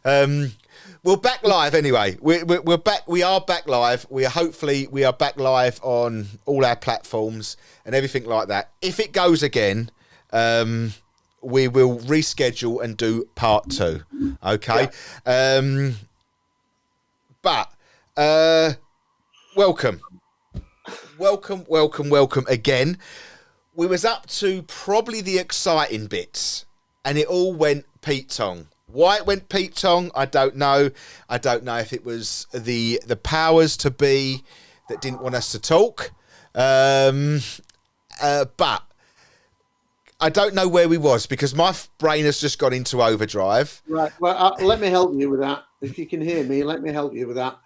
We're back live anyway. We're back. We are back live. We are back live on all our platforms and everything like that. If it goes again, we will reschedule and do part 2. Okay. Yeah. Welcome again. We was up to probably the exciting bits, and it all went Pete Tong. Why it went Pete Tong, I don't know. I don't know if it was the powers to be that didn't want us to talk. But I don't know where we was because my brain has just gone into overdrive. Right. Well, let me help you with that. If you can hear me, let me help you with that.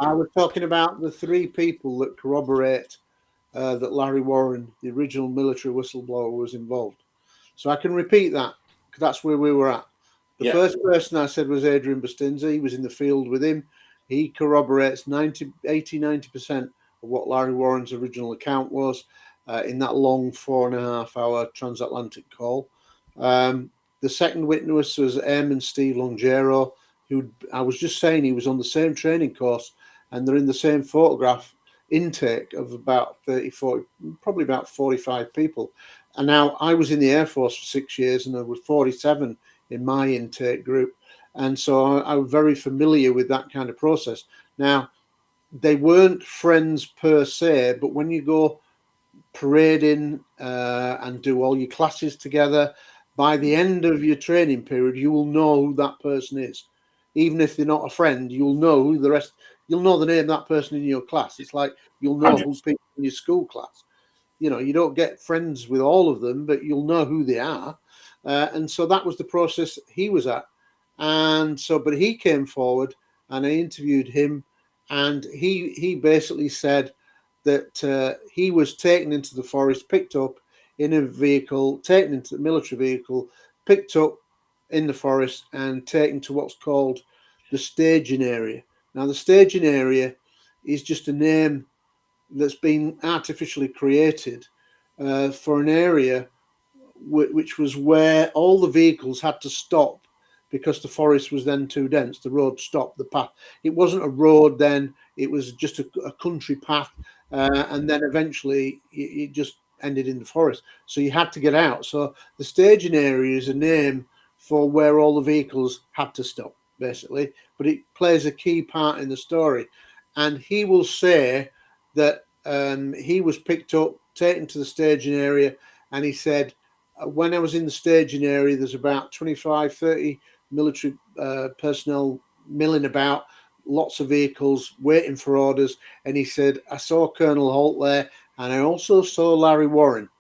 I was talking about the 3 people that corroborate that Larry Warren, the original military whistleblower, was involved. So I can repeat that because that's where we were at. The first person I said was Adrian Bustinza. He was in the field with him. He corroborates 80-90% of what Larry Warren's original account was in that long 4.5-hour transatlantic call. The second witness was Airman Steve Longero, who I was just saying he was on the same training course, and they're in the same photograph intake of about 30, 40, probably about 45 people. And now I was in the Air Force for 6 years, and there were 47 in my intake group. And so I'm very familiar with that kind of process. Now, they weren't friends per se, but when you go parading and do all your classes together, by the end of your training period, you will know who that person is. Even if they're not a friend, you'll know who the rest, you'll know the name of that person in your class. It's like you'll know who people in your school class. You know, you don't get friends with all of them, but you'll know who they are. And so that was the process he was at. And so, but he came forward and I interviewed him, and he basically said that he was taken into the forest, picked up in a vehicle, taken into the military vehicle, picked up in the forest and taken to what's called the staging area. Now, the staging area is just a name that's been artificially created for an area which was where all the vehicles had to stop because the forest was then too dense. The road stopped the path. It wasn't a road then, it was just a country path, and then eventually it just ended in the forest. So you had to get out. So the staging area is a name for where all the vehicles had to stop, basically, but it plays a key part in the story. And he will say that he was picked up, taken to the staging area, and he said, when I was in the staging area, there's about 25, 30 military personnel milling about, lots of vehicles waiting for orders. And he said, I saw Colonel Holt there, and I also saw Larry Warren.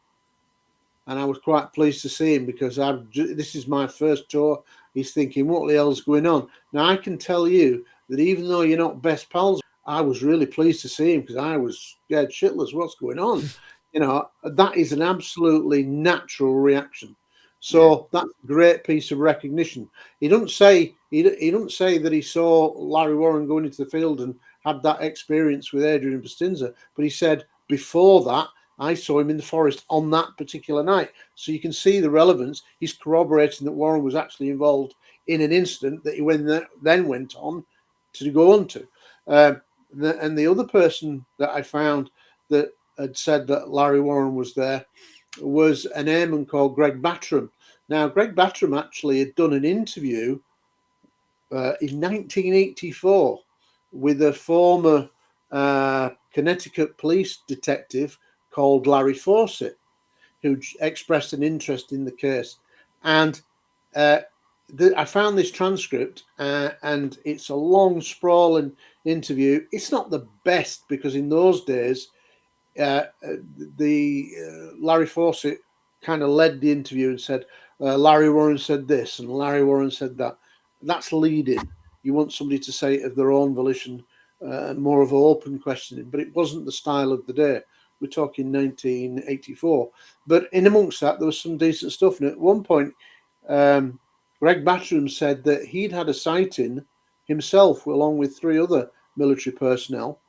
And I was quite pleased to see him because this is my first tour. He's thinking, what the hell's going on? Now, I can tell you that even though you're not best pals, I was really pleased to see him because I was scared shitless. What's going on? You know, that is an absolutely natural reaction. So that's a great piece of recognition. He doesn't say that he saw Larry Warren going into the field and had that experience with Adrian Bustinza, but he said before that I saw him in the forest on that particular night. So you can see the relevance. He's corroborating that Warren was actually involved in an incident that he then went on to go on to. And the other person that I found that had said that Larry Warren was there was an airman called Greg Battram. Now, Greg Battram actually had done an interview in 1984 with a former Connecticut police detective called Larry Fawcett, who expressed an interest in the case. And I found this transcript, and it's a long, sprawling interview. It's not the best because in those days, Larry Fawcett kind of led the interview and said, Larry Warren said this and Larry Warren said that. That's leading. You want somebody to say it of their own volition, more of an open questioning, but it wasn't the style of the day. We're talking 1984. But in amongst that, there was some decent stuff. And at one point, Greg Battram said that he'd had a sighting himself along with 3 other military personnel.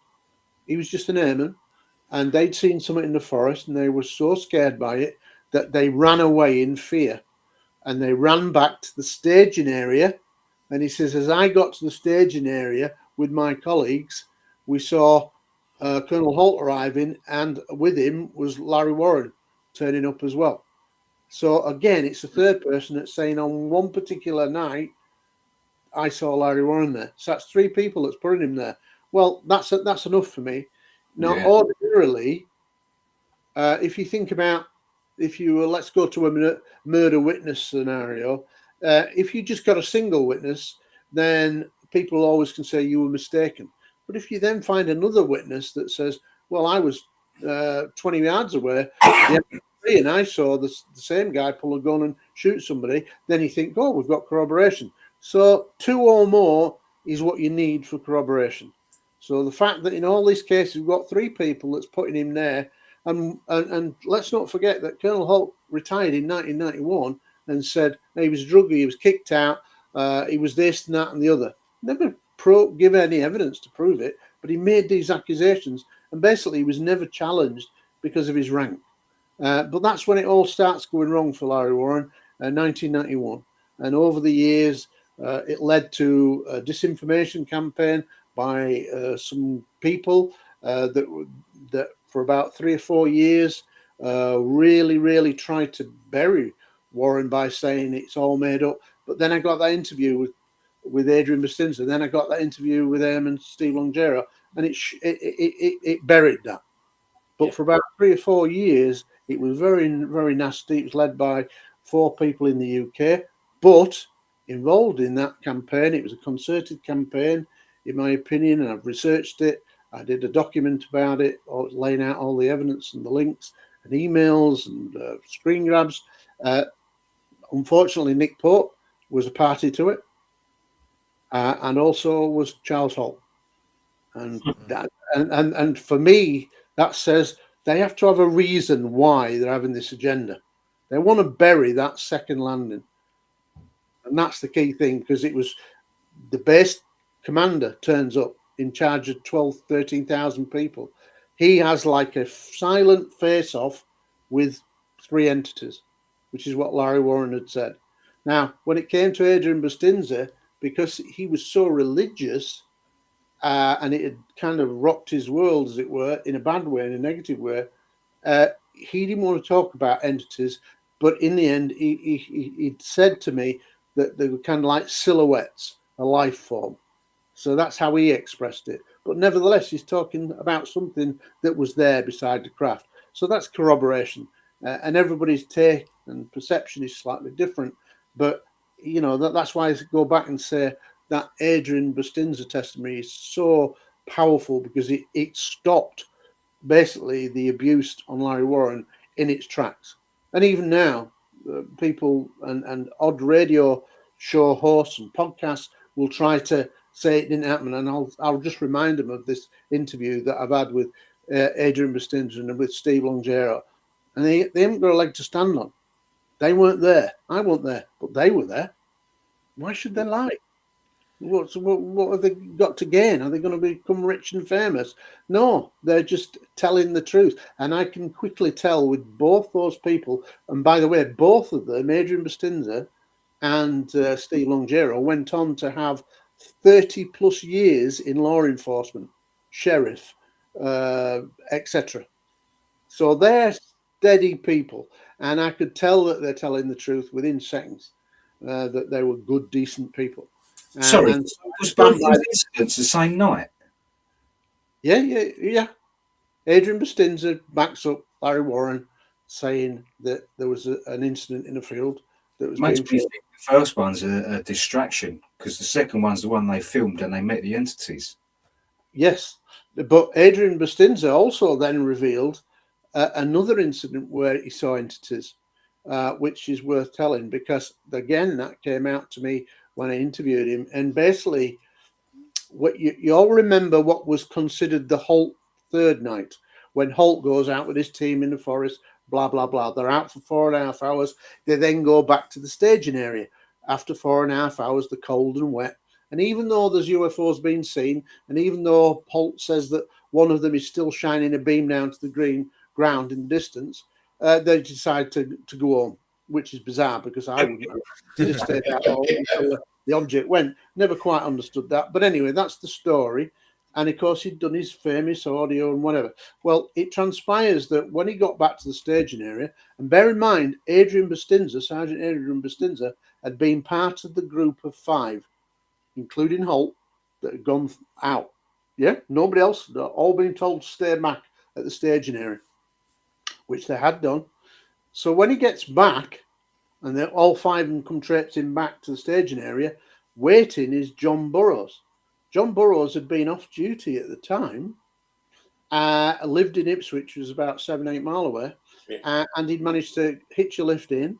He was just an airman. And they'd seen something in the forest and they were so scared by it that they ran away in fear. And they ran back to the staging area And he says, as I got to the staging area with my colleagues, we saw Colonel Holt arriving, and with him was Larry Warren turning up as well. So again, it's a third person that's saying on one particular night, I saw Larry Warren there. So that's three people that's putting him there. Well, that's enough for me. Now, ordinarily, if you think about, let's go to a murder witness scenario. If you just got a single witness, then people always can say you were mistaken. But if you then find another witness that says, well, I was 20 yards away, and I saw the same guy pull a gun and shoot somebody, then you think, oh, we've got corroboration. So 2 or more is what you need for corroboration. So the fact that in all these cases we've got 3 people that's putting him there, and let's not forget that Colonel Holt retired in 1991 and said he was a druggie, he was kicked out, he was this and that and the other. Never give any evidence to prove it, but he made these accusations, and basically he was never challenged because of his rank. But that's when it all starts going wrong for Larry Warren, 1991. And over the years, it led to a disinformation campaign by some people that for about 3 or 4 years really tried to bury Warren by saying it's all made up. But then I got that interview with Adrian Bustinza. Then I got that interview with him and Steve Longero, and it buried that. But for about 3 or 4 years, it was very, very nasty. It was led by 4 people in the UK, but involved in that campaign. It was a concerted campaign, in my opinion, and I've researched it. I did a document about it, laying out all the evidence and the links and emails and screen grabs. Unfortunately, Nick Pope was a party to it, and also was Charles Holt. And and for me, that says they have to have a reason why they're having this agenda. They want to bury that second landing. And that's the key thing, because it was the base commander turns up in charge of 13,000 people. He has like a silent face-off with 3 entities, which is what Larry Warren had said. Now, when it came to Adrian Bustinza, because he was so religious, and it had kind of rocked his world, as it were, in a bad way, in a negative way, he didn't want to talk about entities. But in the end, he said to me that they were kind of like silhouettes, a life form. So that's how he expressed it. But nevertheless, he's talking about something that was there beside the craft. So that's corroboration. And everybody's take and perception is slightly different. But, you know, that's why I go back and say that Adrian Bustinza testimony is so powerful, because it stopped basically the abuse on Larry Warren in its tracks. And even now, people and odd radio show hosts and podcasts will try to say it didn't happen. And I'll just remind them of this interview that I've had with Adrian Bustinza and with Steve Longero. And they haven't got a leg to stand on. They weren't there. I wasn't there, but they were there. Why should they lie? What have they got to gain? Are they going to become rich and famous? No, they're just telling the truth. And I can quickly tell with both those people, and by the way, both of them, Adrian Bustinza and Steve Longero, went on to have 30 plus years in law enforcement, sheriff, etc. So they're steady people. And I could tell that they're telling the truth within seconds, that they were good, decent people. Sorry, was both those incidents the same night? Yeah. Adrian Bustinza backs up Larry Warren, saying that there was an incident in a field that was Makes me think the first one's a distraction, because the second one's the one they filmed and they met the entities. Yes, but Adrian Bustinza also then revealed another incident where he saw entities, which is worth telling, because again that came out to me when I interviewed him. And basically, what you all remember what was considered the Holt third night, when Holt goes out with his team in the forest, blah, blah, blah. They're out for 4.5 hours. They then go back to the staging area. After 4.5 hours, the cold and wet. And even though there's UFOs being seen, and even though Holt says that one of them is still shining a beam down to the green ground in the distance, they decide to go home. which is bizarre because I wouldn't have stayed out all until the object went. Never quite understood that. But anyway, that's the story. And of course, he'd done his famous audio and whatever. Well, it transpires that when he got back to the staging area, and bear in mind, Sergeant Adrian Bustinza, had been part of the group of 5, including Holt, that had gone out. Yeah, nobody else. They're all been told to stay back at the staging area, which they had done. So when he gets back, and they're all 5 of them come traipsing back to the staging area, waiting is John Burroughs. John Burroughs had been off duty at the time, lived in Ipswich, which was about 7-8 miles away, and he'd managed to hitch a lift in,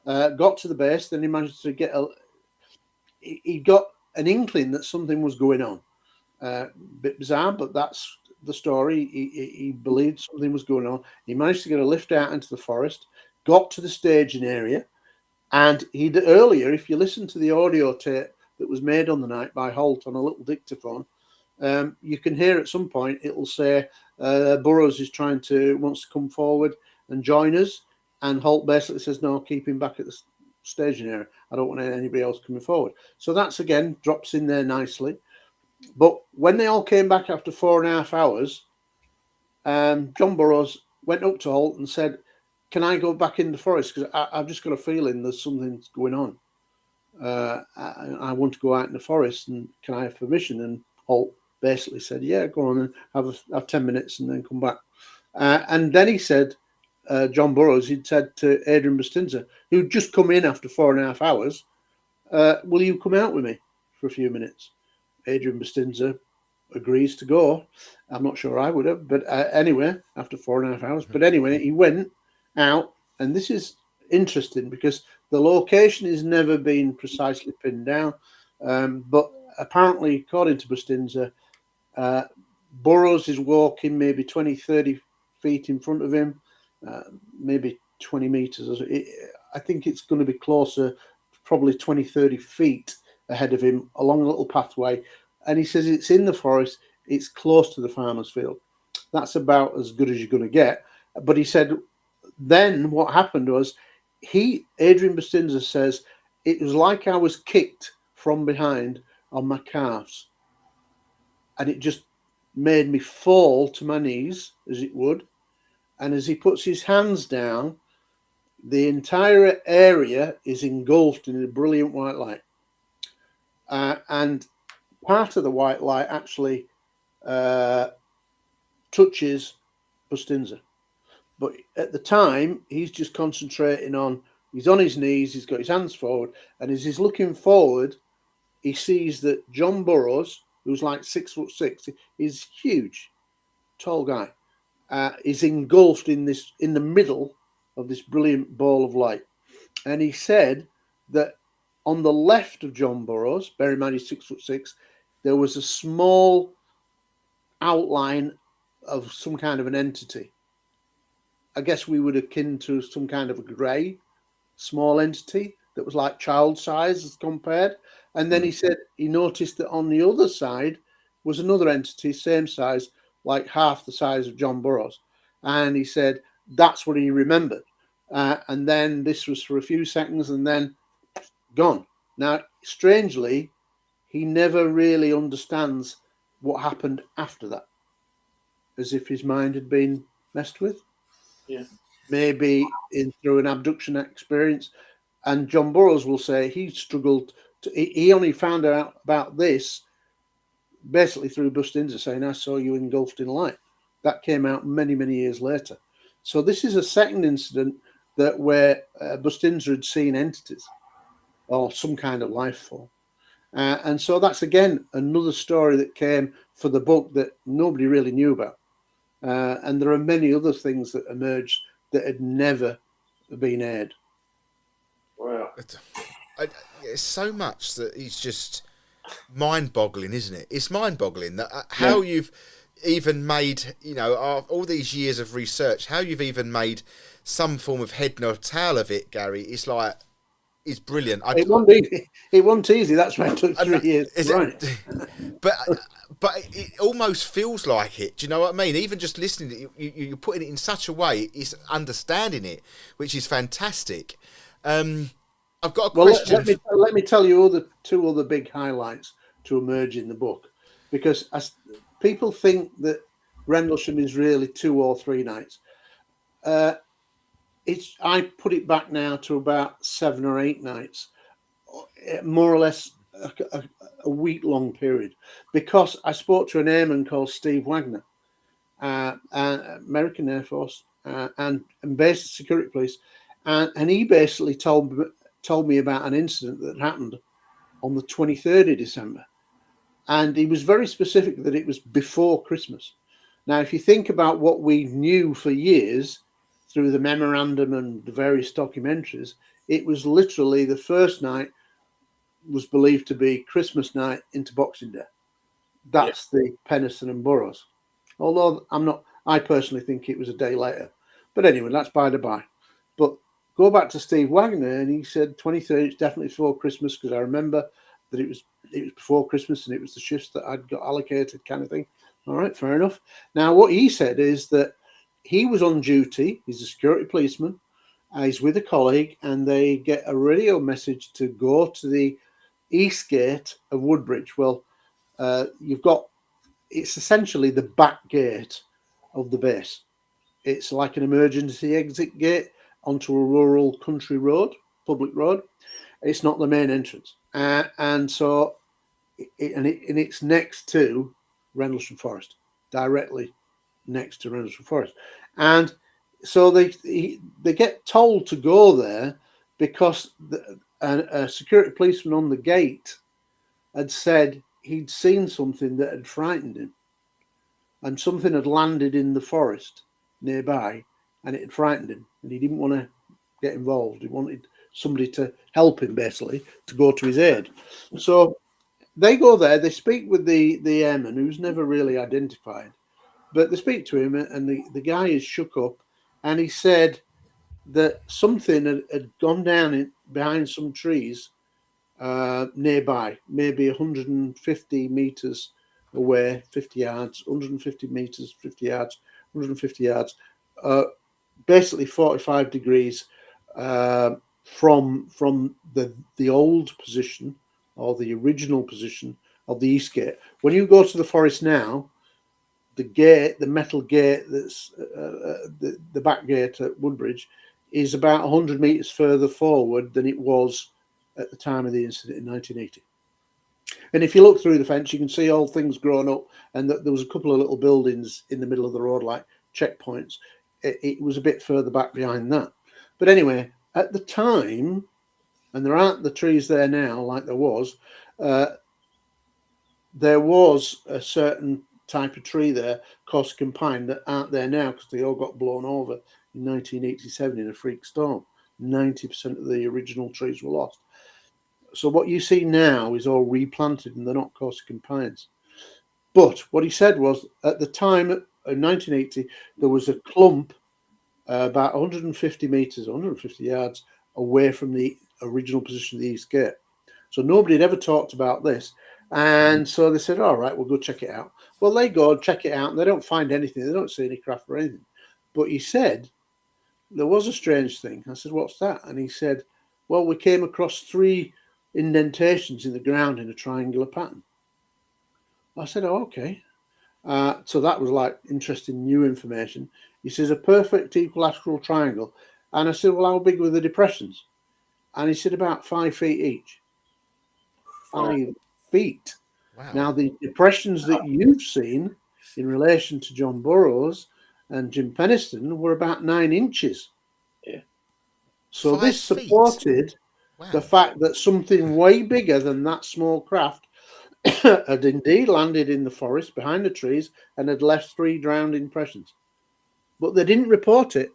got to the base, then he managed to get he got an inkling that something was going on. Bit bizarre, but that's the story. He believed something was going on. He managed to get a lift out into the forest, got to the staging area, and he'd earlier, if you listen to the audio tape that was made on the night by Holt on a little dictaphone, you can hear at some point it'll say Burroughs wants to come forward and join us, and Holt basically says, no, keep him back at the staging area. I don't want anybody else coming forward. So that's again drops in there nicely. But when they all came back after 4.5 hours, John Burroughs went up to Holt and said, can I go back in the forest? Because I've just got a feeling there's something going on. I want to go out in the forest, and can I have permission? And Holt basically said, yeah, go on and have 10 minutes and then come back. And then he said, John Burroughs, he'd said to Adrian Bustinza, who'd just come in after 4.5 hours, will you come out with me for a few minutes? Adrian Bustinza agrees to go. I'm not sure I would have, but anyway, after 4.5 hours. But anyway, he went out, and this is interesting because the location has never been precisely pinned down. But apparently, according to Bustinza, Burroughs is walking maybe 20, 30 feet in front of him, maybe 20 meters. I think it's going to be closer, probably 20, 30 feet ahead of him along a little pathway. And he says it's in the forest, it's close to the farmer's field. That's about as good as you're going to get. But he said then what happened was Adrian Bustinza says, it was like I was kicked from behind on my calves. And it just made me fall to my knees, as it would. And as he puts his hands down, the entire area is engulfed in a brilliant white light. And part of the white light actually touches Bustinza. But at the time, he's just concentrating on, he's on his knees, he's got his hands forward, and as he's looking forward, he sees that John Burroughs, who's like 6'6", is huge, tall guy, is engulfed in the middle of this brilliant ball of light. And he said that on the left of John Burroughs, bear in mind he's 6'6", there was a small outline of some kind of an entity. I guess we would akin to some kind of a grey small entity that was like child size as compared. And then he said he noticed that on the other side was another entity, same size, like half the size of John Burroughs. And he said that's what he remembered. And then this was for a few seconds and then gone. Now, strangely, he never really understands what happened after that, as if his mind had been messed with. Yeah. Maybe through an abduction experience. And John Burroughs will say he struggled he only found out about this basically through Bustinza saying, I saw you engulfed in light. That came out many, many years later. So this is a second incident where Bustinza had seen entities or some kind of life form. And so that's, again, another story that came for the book that nobody really knew about. And there are many other things that emerged that had never been aired. Wow. It's so much that it's just mind-boggling, isn't it? It's mind-boggling that how you've even made, all these years of research, how you've even made some form of head nor tail of it, Gary. It's like, it's brilliant. It wasn't easy. That's why it took 3 years. Right. But it almost feels like it. Do you know what I mean? Even just listening, you're putting it in such a way, it's understanding it, which is fantastic. I've got a Well, question. let me tell you two other big highlights to emerge in the book, because people think that Rendlesham is really 2 or 3 nights. I put it back now to about 7 or 8 nights, more or less a week-long period, because I spoke to an airman called Steve Wagner, American Air Force, and based at security police, and he basically told me about an incident that happened on the 23rd of December, and he was very specific that it was before Christmas. Now, if you think about what we knew for years through the memorandum and the various documentaries, it was literally the first night was believed to be Christmas night into Boxing Day. That's the Penistone and Burrows. Although I personally think it was a day later. But anyway, that's by the by. But go back to Steve Wagner, and he said 23rd, it's definitely before Christmas, because I remember that it was before Christmas and it was the shifts that I'd got allocated, kind of thing. All right, fair enough. Now, what he said is that he was on duty. He's a security policeman. He's with a colleague, and they get a radio message to go to the east gate of Woodbridge. Well, it's essentially the back gate of the base. It's like an emergency exit gate onto a rural country road, public road. It's not the main entrance. And so it's next to Rendlesham Forest, directly next to Rendlesham Forest. And so they get told to go there because a security policeman on the gate had said he'd seen something that had frightened him, and something had landed in the forest nearby, and it had frightened him, and he didn't want to get involved. He wanted somebody to help him, basically, to go to his aid. So they go there, they speak with the airman, who's never really identified, but they speak to him, and the guy is shook up, and he said that something had gone down behind some trees nearby, maybe 150 meters away, 50 yards, 150 meters, 50 yards, 150 yards, basically 45 degrees from the old position, or the original position of the east gate. When you go to the forest now, the metal gate that's the back gate at Woodbridge is about 100 meters further forward than it was at the time of the incident in 1980. And if you look through the fence, you can see all things grown up, and that there was a couple of little buildings in the middle of the road, like checkpoints. It was a bit further back behind that. But anyway, at the time, and there aren't the trees there now like there was a certain type of tree there, Corsican pine, that aren't there now because they all got blown over in 1987 in a freak storm. 90% of the original trees were lost. So what you see now is all replanted, and they're not Corsican pines. But what he said was, at the time, in 1980, there was a clump about 150 meters, 150 yards away from the original position of the east gate. So nobody had ever talked about this. And so they said, all right, we'll go check it out. Well, they go and check it out, and they don't find anything. They don't see any craft or anything. But he said, there was a strange thing. I said, what's that? And he said, well, we came across 3 indentations in the ground in a triangular pattern. I said, oh, okay. So that was like interesting new information. He says, a perfect equilateral triangle. And I said, well, how big were the depressions? And he said, about 5 feet each. 5 feet. Wow. Now, the depressions that you've seen in relation to John Burroughs and Jim Penistone were about 9 inches. Yeah. So 5 this feet? supported the fact that something way bigger than that small craft had indeed landed in the forest behind the trees and had left 3 drowned impressions. But they didn't report it.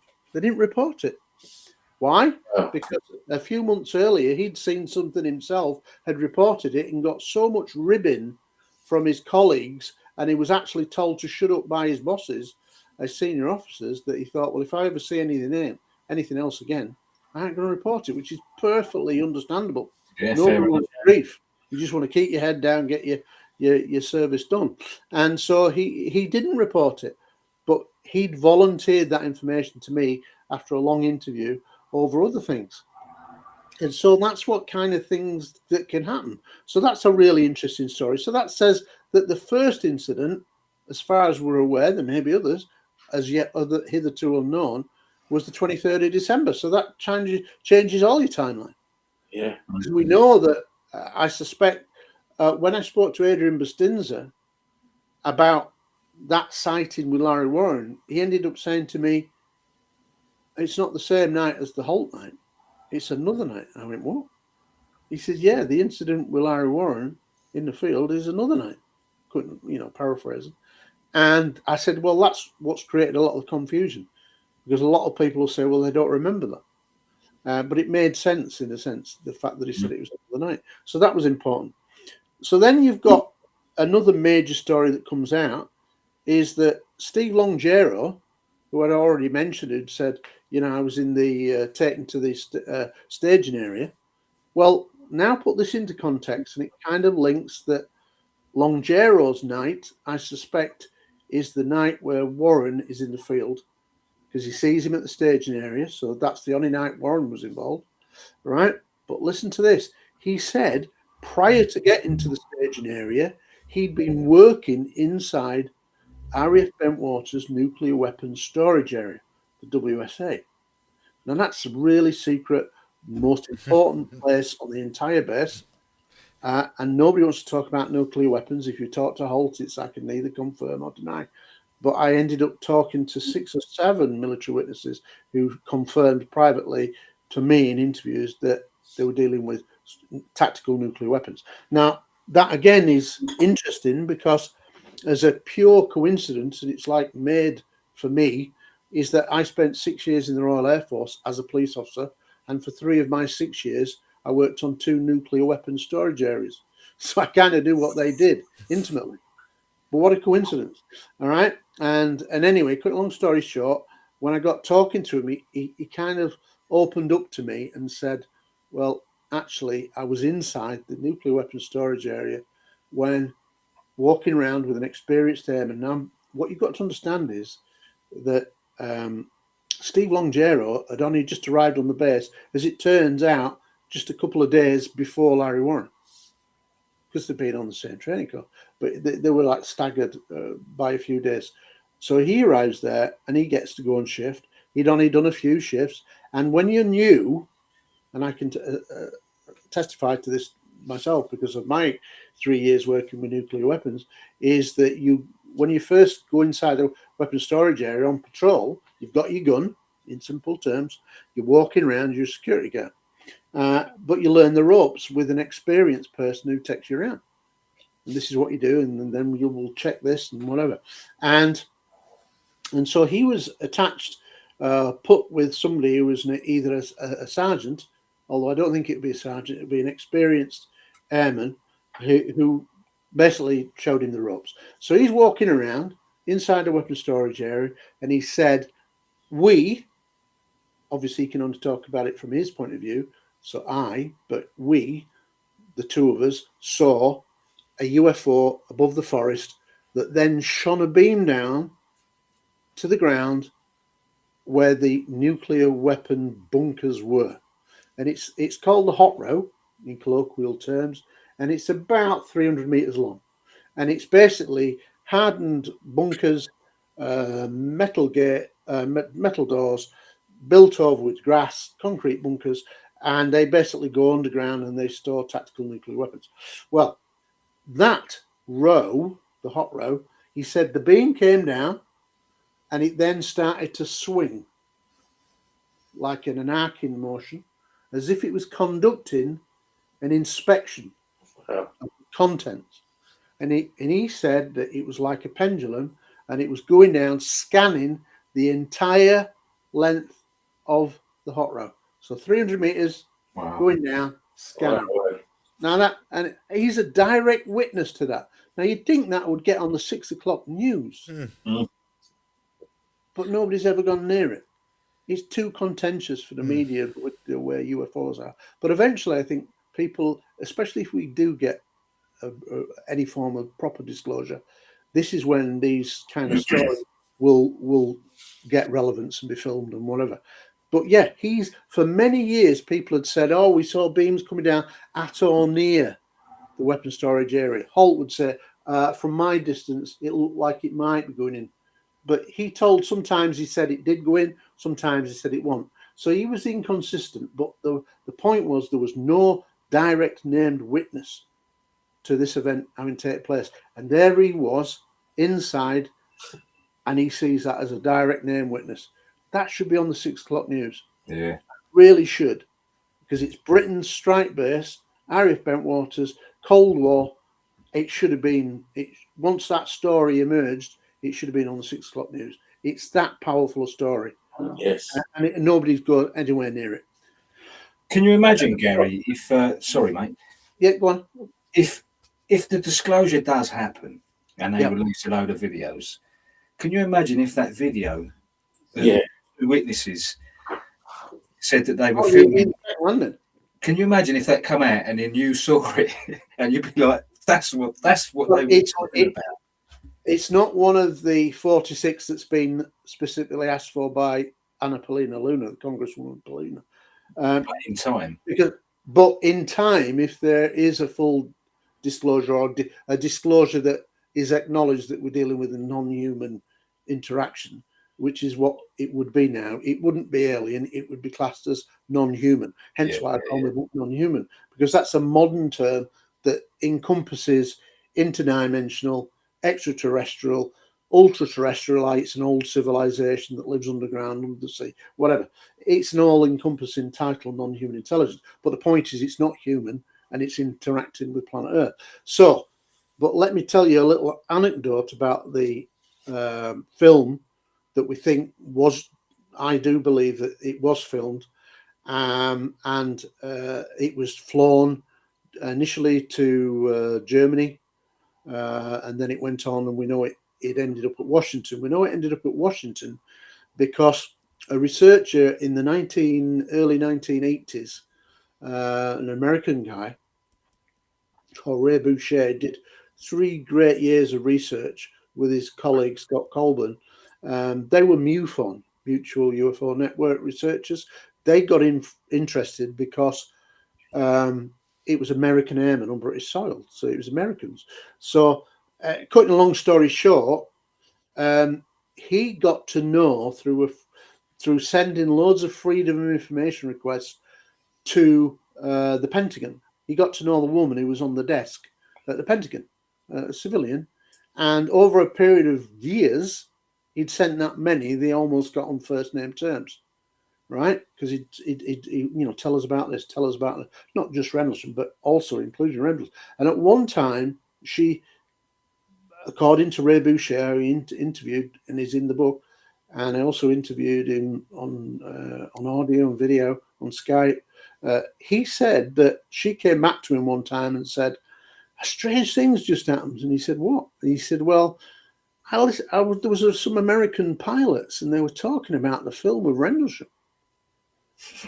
Why? Because a few months earlier, he'd seen something himself, had reported it, and got so much ribbing from his colleagues, and he was actually told to shut up by his bosses as senior officers, that he thought, well, if I ever see anything else again, I ain't going to report it, which is perfectly understandable. Yeah, Nobody wants grief. You just want to keep your head down, get your service done. And so he didn't report it, but he'd volunteered that information to me after a long interview over other things. And so that's what kind of things that can happen. So that's a really interesting story. So that says that the first incident, as far as we're aware, there may be others, as yet other hitherto unknown, was the 23rd of December. So that changes all your timeline. Yeah. Because we know that, I suspect, when I spoke to Adrian Bustinza about that sighting with Larry Warren, he ended up saying to me, it's not the same night as the Holt night. It's another night. I went, what? He says, yeah, the incident with Larry Warren in the field is another night. Couldn't, paraphrasing. And I said, well, that's what's created a lot of confusion, because a lot of people will say, well, they don't remember that. But it made sense, in a sense, the fact that he said it was another night. So that was important. So then you've got another major story that comes out, is that Steve Longero, who I'd already mentioned, had said, I was in the taken to the staging area. Well, now put this into context, and it kind of links that Longero's night, I suspect, is the night where Warren is in the field, because he sees him at the staging area. So that's the only night Warren was involved, right? But listen to this. He said prior to getting to the staging area, he'd been working inside RAF Bentwater's nuclear weapons storage area, the WSA. Now that's a really secret, most important place on the entire base. And nobody wants to talk about nuclear weapons. If you talk to Holt, I can neither confirm or deny. But I ended up talking to 6 or 7 military witnesses who confirmed privately to me in interviews that they were dealing with tactical nuclear weapons. Now, that again is interesting, because as a pure coincidence, and it's like made for me, is that I spent 6 years in the Royal Air Force as a police officer, and for 3 of my 6 years, I worked on 2 nuclear weapons storage areas. So I kind of knew what they did intimately. But what a coincidence. All right. And anyway, cut long story short, when I got talking to him, he kind of opened up to me and said, well, actually, I was inside the nuclear weapons storage area when walking around with an experienced airman. Now, what you've got to understand is that Steve Longero had only just arrived on the base, as it turns out, just a couple of days before Larry Warren, because they'd been on the same training course, but they were like staggered by a few days. So he arrives there and he gets to go on shift. He'd only done a few shifts, and when you're new, and I can testify to this myself because of my 3 years working with nuclear weapons, is that when you first go inside the weapons storage area on patrol, you've got your gun, in simple terms, you're walking around, you're a security guard. But you learn the ropes with an experienced person who takes you around. And this is what you do, and then you will check this and whatever. And so he was attached, put with somebody who was either a sergeant, although I don't think it would be a sergeant, it would be an experienced airman who basically showed him the ropes. So he's walking around inside a weapons storage area, and he said, obviously he can only talk about it from his point of view, but we, the 2 of us, saw a UFO above the forest that then shone a beam down to the ground where the nuclear weapon bunkers were. And it's called the Hot Row in colloquial terms, and it's about 300 meters long. And it's basically hardened bunkers, metal doors, built over with grass, concrete bunkers, and they basically go underground and they store tactical nuclear weapons. Well, that row, the Hot Row, he said the beam came down and it then started to swing like in an arcing motion, as if it was conducting an inspection of contents. And he said that it was like a pendulum, and it was going down, scanning the entire length of the Hot Row. So 300 meters, wow, going down, scanning. Wow. Now and he's a direct witness to that. Now you'd think that would get on the 6 o'clock news, but nobody's ever gone near it. It's too contentious for the media with where UFOs are. But eventually, I think people, especially if we do get any form of proper disclosure, this is when these kind of stories will get relevance and be filmed and whatever. But yeah, for many years, people had said, oh, we saw beams coming down at or near the weapon storage area. Holt would say, from my distance, it looked like it might be going in. But sometimes he said it did go in, sometimes he said it won't. So he was inconsistent. But the point was there was no direct named witness to this event having taken place. And there he was inside, and he sees that as a direct name witness. That should be on the 6 o'clock news. Yeah. Really should. Because it's Britain's strike base, RAF Bentwaters, Cold War. It should have been, once that story emerged, it should have been on the 6 o'clock news. It's that powerful a story. Yes. And nobody's going anywhere near it. Can you imagine, Gary, if, sorry, mate. Yeah, go on. If the disclosure does happen and they release a load of videos, can you imagine if that video, the witnesses said that they were filming in London? Can you imagine if that come out and then you saw it and you'd be like, that's what they were talking about. It's not one of the 46 that's been specifically asked for by Anna Paulina Luna, the Congresswoman Paulina. In time. But in time, if there is a full disclosure or a disclosure that is acknowledged that we're dealing with a non-human interaction, which is what it would be now, it wouldn't be alien, it would be classed as non-human. Hence why I call the book non-human, because that's a modern term that encompasses interdimensional, extraterrestrial, ultra-terrestrial, an old civilization that lives underground, under the sea, whatever. It's an all-encompassing title, non-human intelligence. But the point is, it's not human, and it's interacting with planet Earth. So, but let me tell you a little anecdote about the film that we think was, I do believe that it was filmed, and it was flown initially to Germany, and then it went on, and we know it ended up at Washington. We know it ended up at Washington because a researcher in the early 1980s, an American guy called Ray Boucher, did 3 great years of research with his colleague Scott Colburn. They were MUFON, Mutual UFO Network researchers. They got interested because it was American airmen on British soil, so it was Americans. So, cutting a long story short, he got to know through sending loads of freedom of information requests to the Pentagon. He got to know the woman who was on the desk at the Pentagon, a civilian, and over a period of years, he'd sent that many. They almost got on first name terms, right? Because he'd tell us about this, tell us about that. Not just Rendlesham, but also including Rendlesham. And at one time, she, according to Ray Boucher, who he interviewed and is in the book, and I also interviewed him on audio and video on Skype. He said that she came back to him one time and said, "A strange thing's just happened." And he said, "What?" And he said, "Well, there was some American pilots, and they were talking about the film of Rendlesham."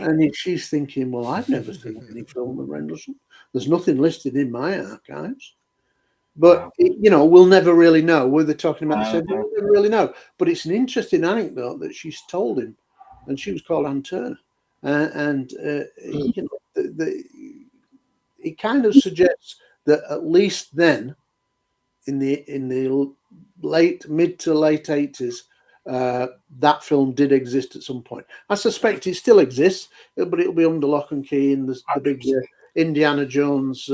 And she's thinking, "Well, I've never seen any film of Rendlesham. There's nothing listed in my archives." But, we'll never really know. Were they talking about the same thing? We'll never really know. But it's an interesting anecdote that she's told him. And she was called Ann Turner. It kind of suggests that at least then, in the mid to late 80s, that film did exist at some point. I suspect it still exists, but it'll be under lock and key in the big Indiana Jones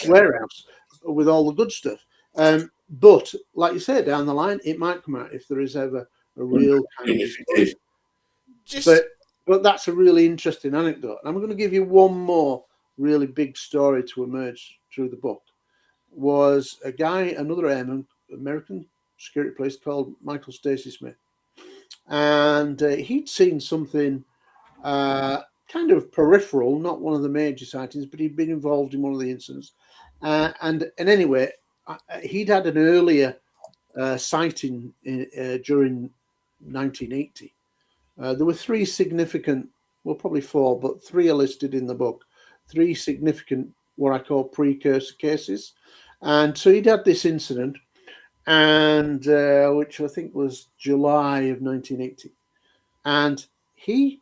warehouse with all the good stuff. But like you say, down the line, it might come out if there is ever a real kind of but that's a really interesting anecdote. I'm going to give you one more really big story to emerge through the book. Was a guy, another airman, American security police, called Michael Stacey Smith, and he'd seen something kind of peripheral, not one of the major sightings, but he'd been involved in one of the incidents. And anyway, he'd had an earlier sighting during 1980. There were 3 significant, well, probably 4, but 3 are listed in the book. 3 significant, what I call precursor cases. And so he'd had this incident, and which I think was July of 1980. And he,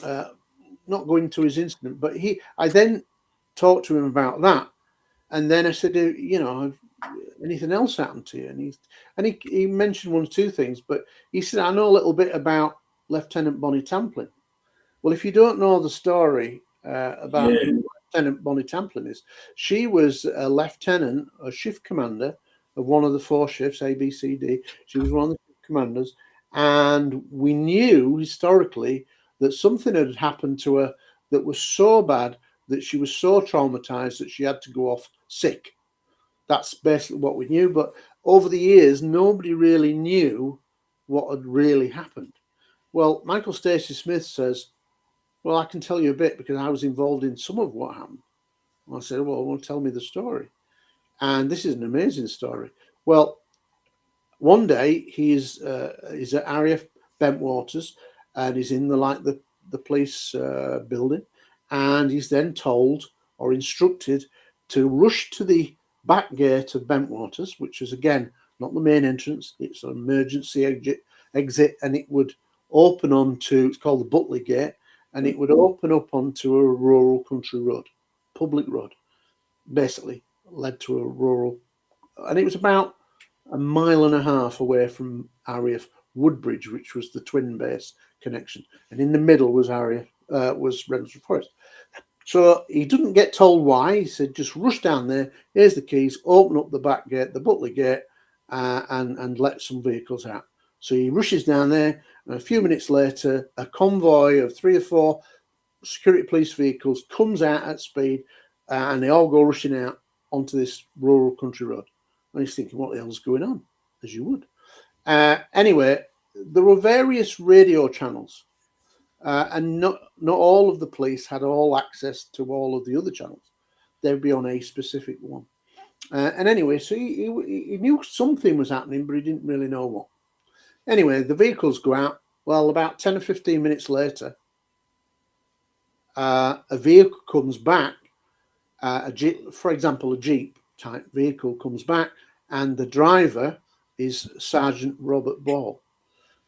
not going to his incident, but I then talked to him about that. And then I said, you know, anything else happened to you? And he mentioned one or two things, but he said, I know a little bit about Lieutenant Bonnie Tamplin. Well, if you don't know the story about who Lieutenant Bonnie Tamplin is, she was a lieutenant, a shift commander of one of the 4 shifts, A, B, C, D. She was one of the commanders. And we knew historically that something had happened to her that was so bad that she was so traumatized that she had to go off sick. That's basically what we knew. But over the years, nobody really knew what had really happened. Well, Michael Stacey Smith says, well, I can tell you a bit because I was involved in some of what happened. I said, well, tell me the story. And this is an amazing story. Well, one day he's at RAF Bentwaters and he's in the police building, and he's then told or instructed to rush to the back gate of Bentwaters, which is again not the main entrance, it's an emergency exit, and it would open onto, it's called the Butley Gate, and it would open up onto a rural country road, public road, basically led to a rural, and it was about a mile and a half away from RAF Woodbridge, which was the twin base connection, and in the middle was Rendlesham Forest. So he didn't get told why. He said, just rush down there, here's the keys, open up the back gate, the Butley Gate, and let some vehicles out. So he rushes down there, and a few minutes later, a convoy of 3 or 4 security police vehicles comes out at speed, and they all go rushing out onto this rural country road. And he's thinking, what the hell's going on? As you would. Anyway, there were various radio channels, and not all of the police had all access to all of the other channels. They'd be on a specific one. And anyway, so he knew something was happening, but he didn't really know what. Anyway, the vehicles go out. Well, about 10 or 15 minutes later, a vehicle comes back, for example, a Jeep type vehicle comes back, and the driver is Sergeant Robert Ball,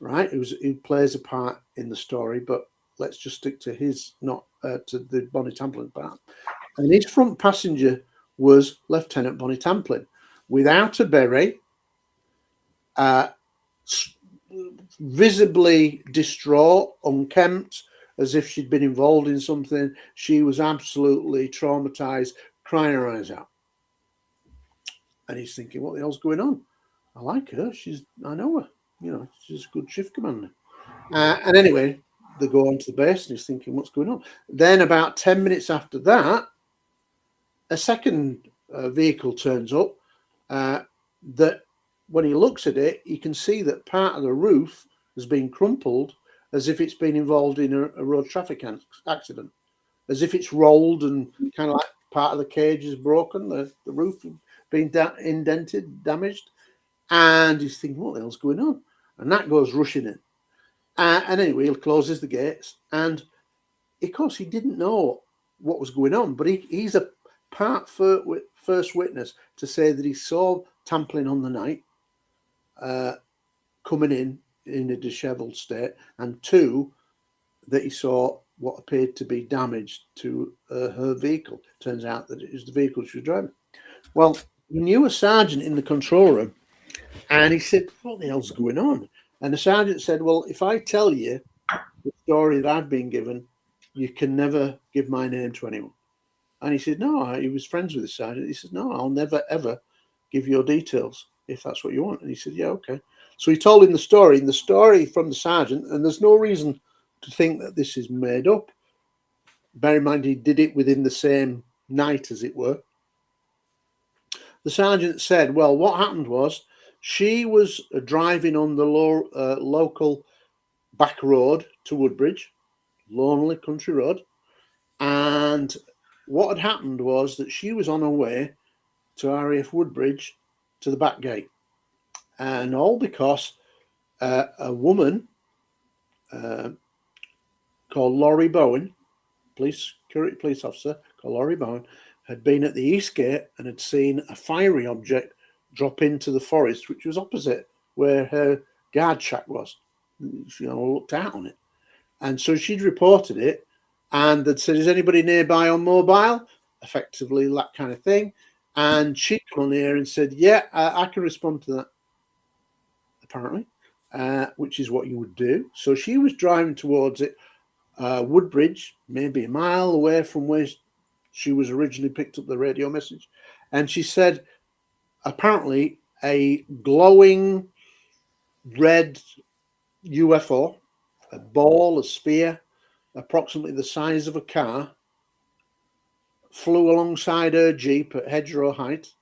right? Who plays a part in the story, but let's just stick to his, not to the Bonnie Tamplin part. And his front passenger was Lieutenant Bonnie Tamplin, without a beret, visibly distraught, unkempt, as if she'd been involved in something. She was absolutely traumatized, crying her eyes out. And he's thinking, what the hell's going on? I like her. I know her. You know, she's a good shift commander. And anyway, they go on to the base, and he's thinking, what's going on? Then about 10 minutes after that, a second vehicle turns up that when he looks at it, you can see that part of the roof has been crumpled as if it's been involved in a road traffic accident, as if it's rolled and kind of like part of the cage is broken, the roof has been indented, damaged. And he's thinking, what the hell's going on? And that goes rushing in. And anyway, he closes the gates. And of course, he didn't know what was going on, but he's a first witness to say that he saw Tamplin on the night, coming in a dishevelled state, and 2, that he saw what appeared to be damage to her vehicle. Turns out that it was the vehicle she was driving. Well, he knew a sergeant in the control room, and he said, what the hell's going on? And the sergeant said, well, if I tell you the story that I've been given, you can never give my name to anyone. And he said, no, he was friends with the sergeant. He said, no, I'll never, ever give your details if that's what you want. And he said, yeah, okay. So he told him the story from the sergeant, and there's no reason to think that this is made up. Bear in mind, he did it within the same night, as it were. The sergeant said, well, what happened was she was driving on the local back road to Woodbridge, lonely country road, and what had happened was that she was on her way to RAF Woodbridge to the back gate, and all because a woman called Laurie Bowen, security police officer called Laurie Bowen, had been at the East Gate and had seen a fiery object drop into the forest, which was opposite where her guard shack was. she looked out on it. And so she'd reported it and they'd said, is anybody nearby on mobile? Effectively, that kind of thing. And she'd come on here and said, yeah, I can respond to that, apparently, which is what you would do. So she was driving towards it, Woodbridge, maybe a mile away from where she was originally picked up the radio message. And she said, apparently, a glowing red UFO, a ball, a sphere, approximately the size of a car, flew alongside her Jeep at hedgerow height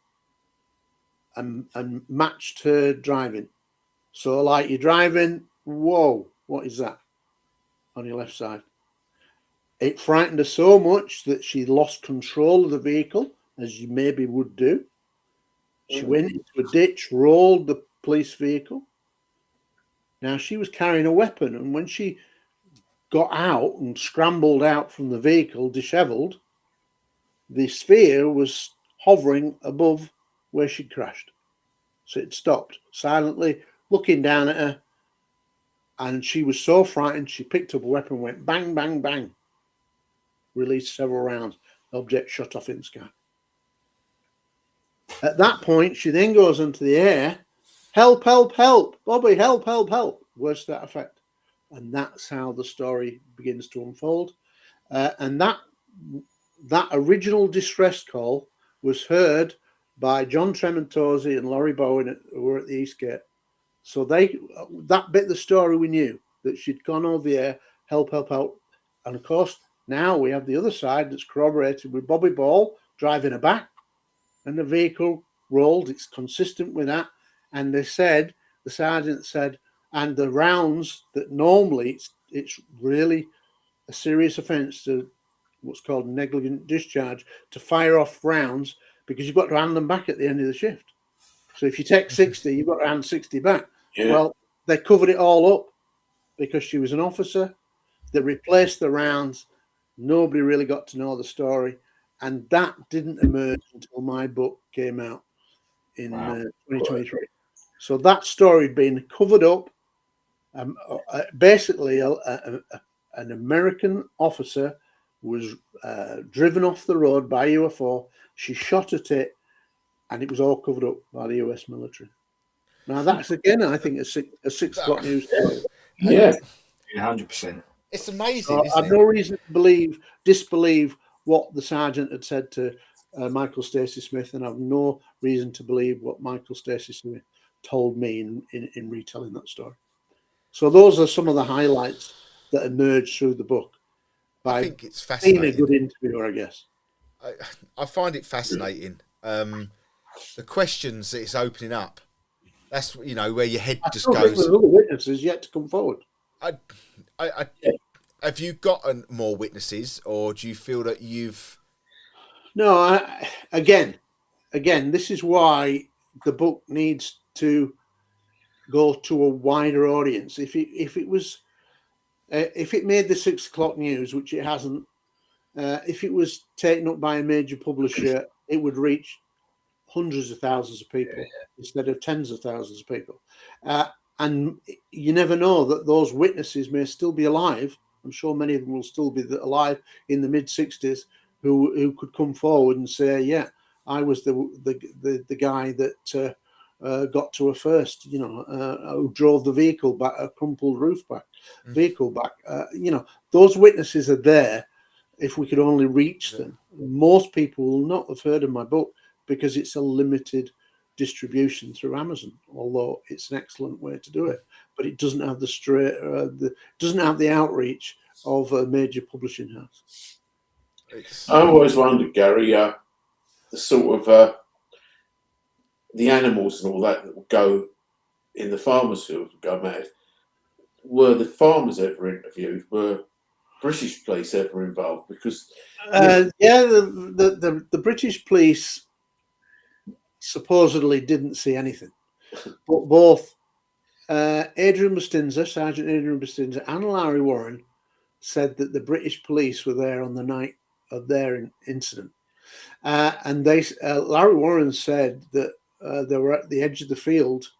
and matched her driving. So, like, you're driving, whoa, what is that on your left side? It frightened her so much that she lost control of the vehicle, as you maybe would do. She went into a ditch, rolled the police vehicle. Now, she was carrying a weapon, and when she got out and scrambled out from the vehicle, dishevelled, the sphere was hovering above where she crashed. So it stopped silently, looking down at her, and she was so frightened, she picked up a weapon, went bang, bang, bang, released several rounds. The object shot off in the sky. At that point, she then goes into the air, help, help, help, Bobby, help, help, help. Words to that effect. And that's how the story begins to unfold. And that original distress call was heard by John Tremontosi and Laurie Bowen, who were at the Eastgate. So that bit of the story we knew, that she'd gone over the air, help, help, help. And of course, now we have the other side that's corroborated with Bobby Ball driving her back, and the vehicle rolled. It's consistent with that. And they said, the sergeant said, and the rounds that normally it's really a serious offence to what's called negligent discharge, to fire off rounds, because you've got to hand them back at the end of the shift. So if you take 60, you've got to hand 60 back. Yeah. Well, they covered it all up because she was an officer. They replaced the rounds. Nobody really got to know the story. And that didn't emerge until my book came out in 2023. So that story had been covered up. Basically, an American officer was driven off the road by UFO. She shot at it, and it was all covered up by the US military. Now, that's, again, I think, a 6 o'clock news story. Yeah, 100%. It's amazing, so isn't I've no reason to disbelieve what the sergeant had said to Michael Stacey Smith, and I've no reason to believe what Michael Stacey Smith told me in retelling that story. So those are some of the highlights that emerged through the book. I think it's fascinating. Being a good interviewer, I guess. I find it fascinating. The questions that it's opening up. That's, you know, where your head just goes. There's other witnesses yet to come forward. Have you gotten more witnesses, or do you feel that you've? No, again, this is why the book needs to go to a wider audience. If it made the 6 o'clock news, which it hasn't, if it was taken up by a major publisher, it would reach hundreds of thousands of people instead of tens of thousands of people. And you never know that those witnesses may still be alive. I'm sure many of them will still be alive in the mid-60s who could come forward and say, yeah, I was the guy that got to her first, you know, who drove the vehicle back, a crumpled roof back, vehicle back. You know, those witnesses are there if we could only reach them. Most people will not have heard of my book because it's a limited distribution through Amazon, although it's an excellent way to do it. But it doesn't have doesn't have the outreach of a major publishing house. I always wondered, Gary, the sort of the animals and all that would go in the farmers' field would go mad. Were the farmers ever interviewed? Were British police ever involved? Because the British police supposedly didn't see anything, but both Adrian Bustinza, Sergeant Adrian Bustinza, and Larry Warren said that the British police were there on the night of their incident, and Larry Warren said that they were at the edge of the field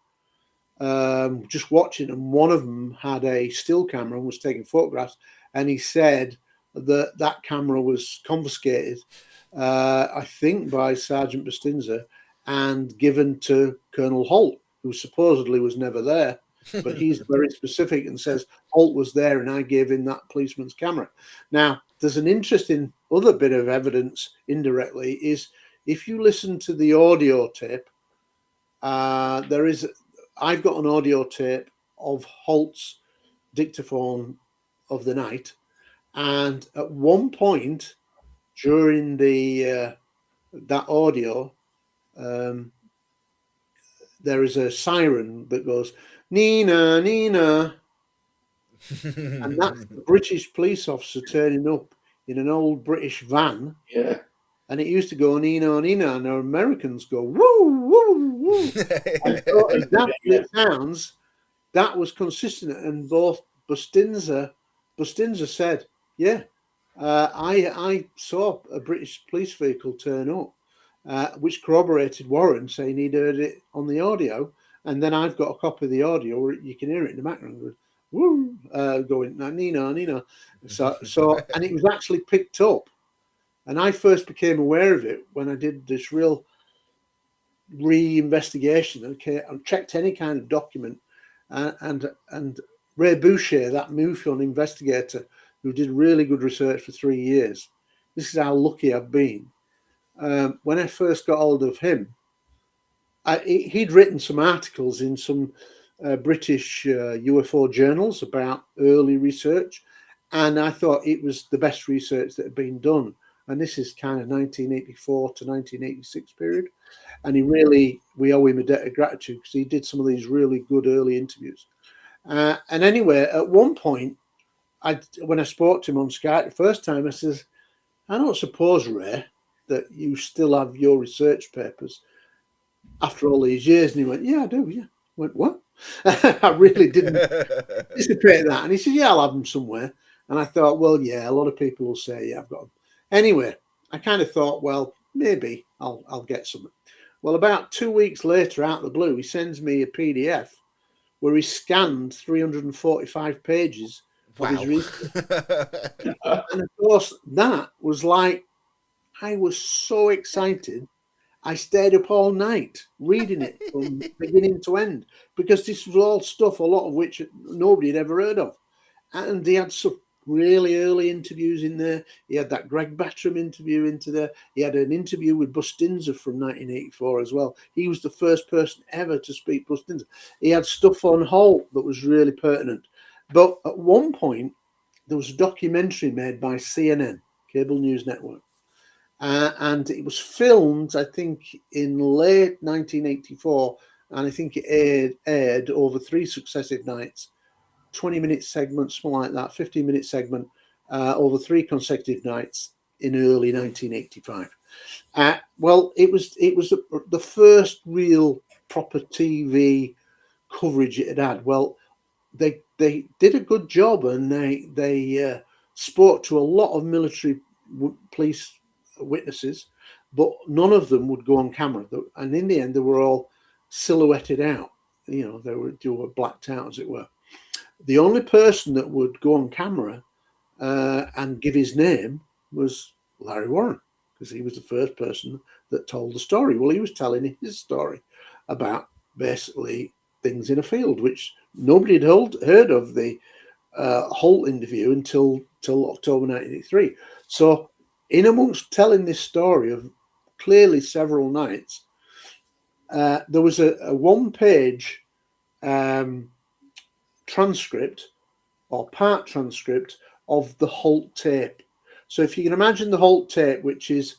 just watching, and one of them had a still camera and was taking photographs, and he said that camera was confiscated, I think by Sergeant Bustinza, and given to Colonel Holt, who supposedly was never there. But he's very specific and says Holt was there and I gave him that policeman's camera. Now, there's an interesting other bit of evidence indirectly is if you listen to the audio tape, I've got an audio tape of Holt's dictaphone of the night. And at one point during that audio, there is a siren that goes, Nina, Nina. And that's the British police officer turning up in an old British van. Yeah. And it used to go, Nina, Nina. And our Americans go, woo, woo, woo. And so exactly it sounds, that was consistent. And both Bustinza said, yeah, I saw a British police vehicle turn up, which corroborated Warren saying he'd heard it on the audio. And then I've got a copy of the audio where you can hear it in the background going, woo, going, Nina, Nina. So, and it was actually picked up. And I first became aware of it when I did this real re-investigation and checked any kind of document. And Ray Boucher, that MUFON investigator who did really good research for 3 years, this is how lucky I've been. When I first got hold of him, he'd written some articles in some British UFO journals about early research, and I thought it was the best research that had been done. And this is kind of 1984 to 1986 period. And we owe him a debt of gratitude because he did some of these really good early interviews. And anyway, at one point, when I spoke to him on Skype the first time, I says, I don't suppose, Ray, that you still have your research papers after all these years. And he went, yeah, I do, yeah. I went, what? I really didn't anticipate that. And he said, yeah, I'll have them somewhere. And I thought, well, yeah, a lot of people will say, yeah, I've got them. Anyway, I kind of thought, well, maybe I'll get some. Well, about 2 weeks later, out of the blue, he sends me a PDF where he scanned 345 pages of his research. And of course, that was like, I was so excited. I stayed up all night reading it from beginning to end because this was all stuff, a lot of which nobody had ever heard of. And he had some really early interviews in there. He had that Greg Battram interview into there. He had an interview with Bustinza from 1984 as well. He was the first person ever to speak Bustinza. He had stuff on Holt that was really pertinent. But at one point, there was a documentary made by CNN, Cable News Network. And it was filmed, I think, in late 1984. And I think it aired over 3 successive nights. 20-minute segment, something like that, 15-minute segment over 3 consecutive nights in early 1985. Well, it was the first real proper TV coverage it had. Well, they did a good job, and they spoke to a lot of military police witnesses, but none of them would go on camera. And in the end, they were all silhouetted out. You know, they were blacked out, as it were. The only person that would go on camera and give his name was Larry Warren, because he was the first person that told the story. Well, he was telling his story about basically things in a field, which nobody had heard of the Holt interview until October 1983. So in amongst telling this story of clearly several nights, there was a one-page transcript or part transcript of the Holt tape. So if you can imagine the Holt tape, which is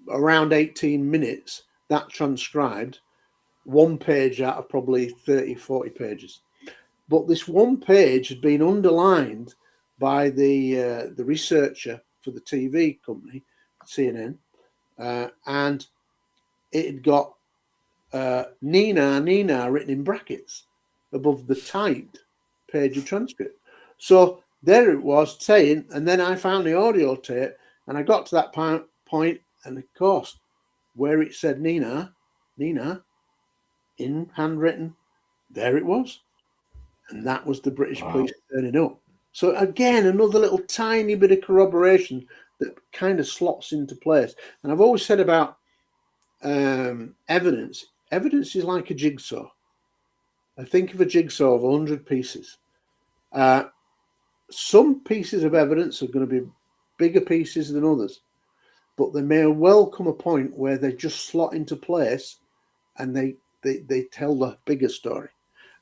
around 18 minutes, that transcribed, one page out of probably 30, 40 pages. But this one page had been underlined by the researcher for the TV company, CNN, and it had got Nina, Nina written in brackets above the typed page of transcript. So there it was saying, and then I found the audio tape, and I got to that point, and of course, where it said Nina, Nina, in handwritten there it was. And that was the British police turning up. So again, another little tiny bit of corroboration that kind of slots into place. And I've always said about evidence. Evidence is like a jigsaw. I think of a jigsaw of 100 pieces. Some pieces of evidence are going to be bigger pieces than others, but there may well come a point where they just slot into place and they tell the bigger story.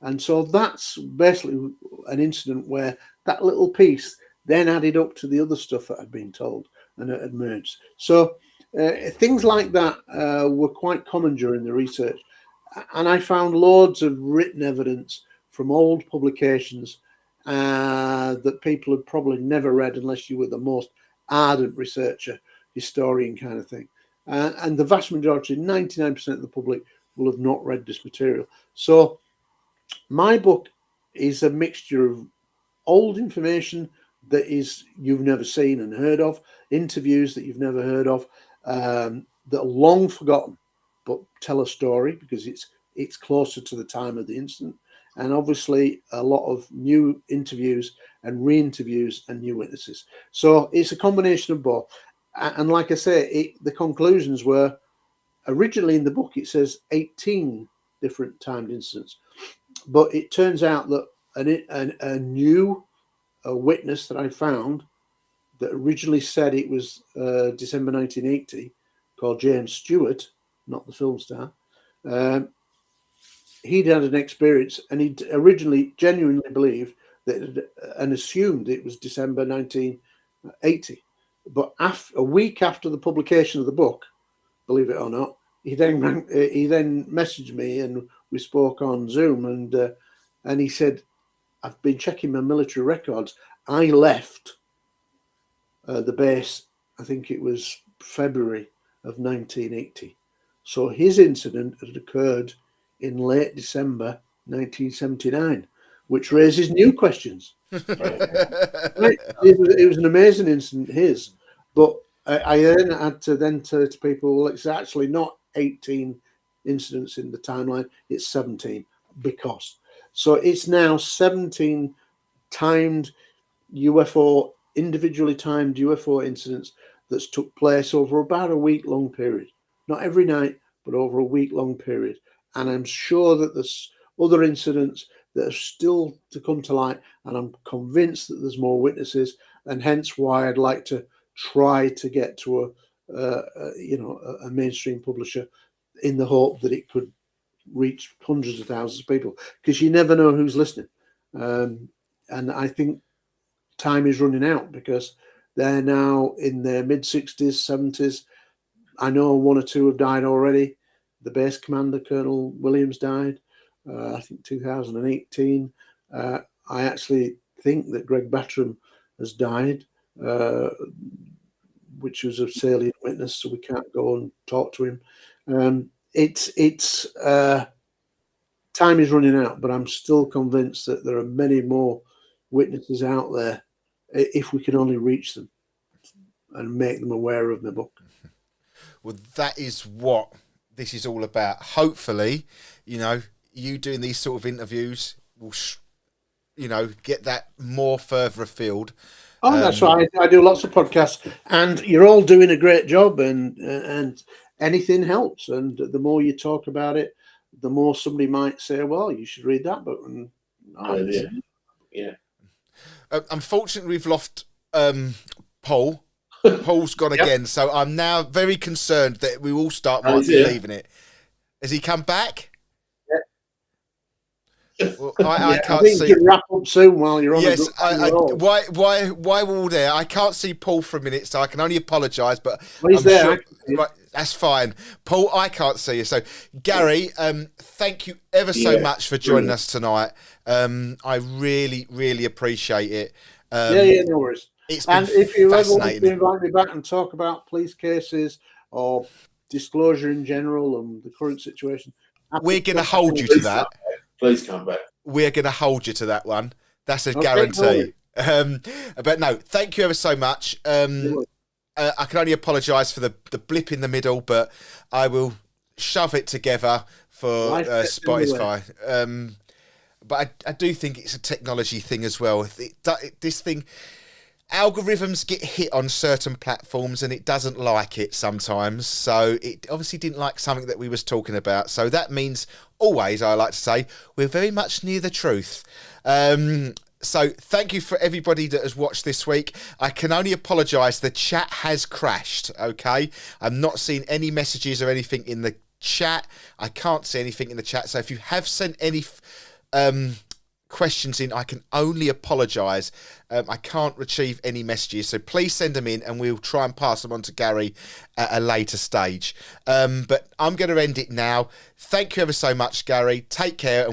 And so that's basically an incident where that little piece then added up to the other stuff that had been told and it had merged. So things like that were quite common during the research. And I found loads of written evidence from old publications that people had probably never read unless you were the most ardent researcher, historian kind of thing. And the vast majority, 99% of the public, will have not read this material. So my book is a mixture of old information that is you've never seen and heard of, interviews that you've never heard of, that are long forgotten, but tell a story because it's closer to the time of the incident, and obviously a lot of new interviews and re-interviews and new witnesses. So it's a combination of both. And like I say, the conclusions were originally in the book. It says 18 different timed incidents. But it turns out that a new witness that I found that originally said it was December 1980, called James Stewart, not the film star, he'd had an experience and he'd originally genuinely believed that and assumed it was December 1980. But a week after the publication of the book, believe it or not, he then messaged me and we spoke on Zoom, and he said, I've been checking my military records. I left the base, I think it was February of 1980. So his incident had occurred in late December 1979, which raises new questions. It was an amazing incident, his. But I then had to say to people, well, it's actually not 18 incidents in the timeline, it's 17 because. So it's now 17 timed UFO, individually timed UFO incidents that's took place over about a week-long period. Not every night, but over a week-long period. And I'm sure that there's other incidents that are still to come to light, and I'm convinced that there's more witnesses, and hence why I'd like to try to get to a mainstream publisher in the hope that it could reach hundreds of thousands of people, because you never know who's listening. And I think time is running out because they're now in their mid-60s, 70s. I know one or two have died already. The base commander, Colonel Williams, died, I think 2018. I actually think that Greg Battram has died, which was a salient witness, so we can't go and talk to him. Time is running out, but I'm still convinced that there are many more witnesses out there if we can only reach them and make them aware of the book. Well, that is what this is all about. Hopefully, you doing these sort of interviews will, get that more further afield. Oh, that's right. I do lots of podcasts, and you're all doing a great job, and anything helps. And the more you talk about it, the more somebody might say, well, you should read that book. And yeah. Unfortunately, we've lost Paul. Paul's gone again, so I'm now very concerned that we all start leaving it. Has he come back? Well, I can't see. You can wrap up soon while you're on. Yes, why we're all there? I can't see Paul for a minute, so I can only apologise. But he's there. Sure, right, that's fine, Paul. I can't see you. So, Gary, thank you ever so much for joining us tonight. I really, really appreciate it. No worries. It's been if you ever want fascinating. to invite me back and talk about police cases or disclosure in general and the current situation, we're going to hold you to that. Please come back. We're going to hold you to that one. That's a guarantee. But no, thank you ever so much. I can only apologise for the blip in the middle, but I will shove it together for Spotify. but I do think it's a technology thing as well. This thing, algorithms get hit on certain platforms and it doesn't like it sometimes. So it obviously didn't like something that we was talking about. So that means always, I like to say, we're very much near the truth. So thank you for everybody that has watched this week. I can only apologise. The chat has crashed, okay? I'm not seeing any messages or anything in the chat. I can't see anything in the chat. So if you have sent any questions in, I can only apologise. I can't retrieve any messages. So please send them in and we'll try and pass them on to Gary at a later stage. But I'm going to end it now. Thank you ever so much, Gary. Take care. And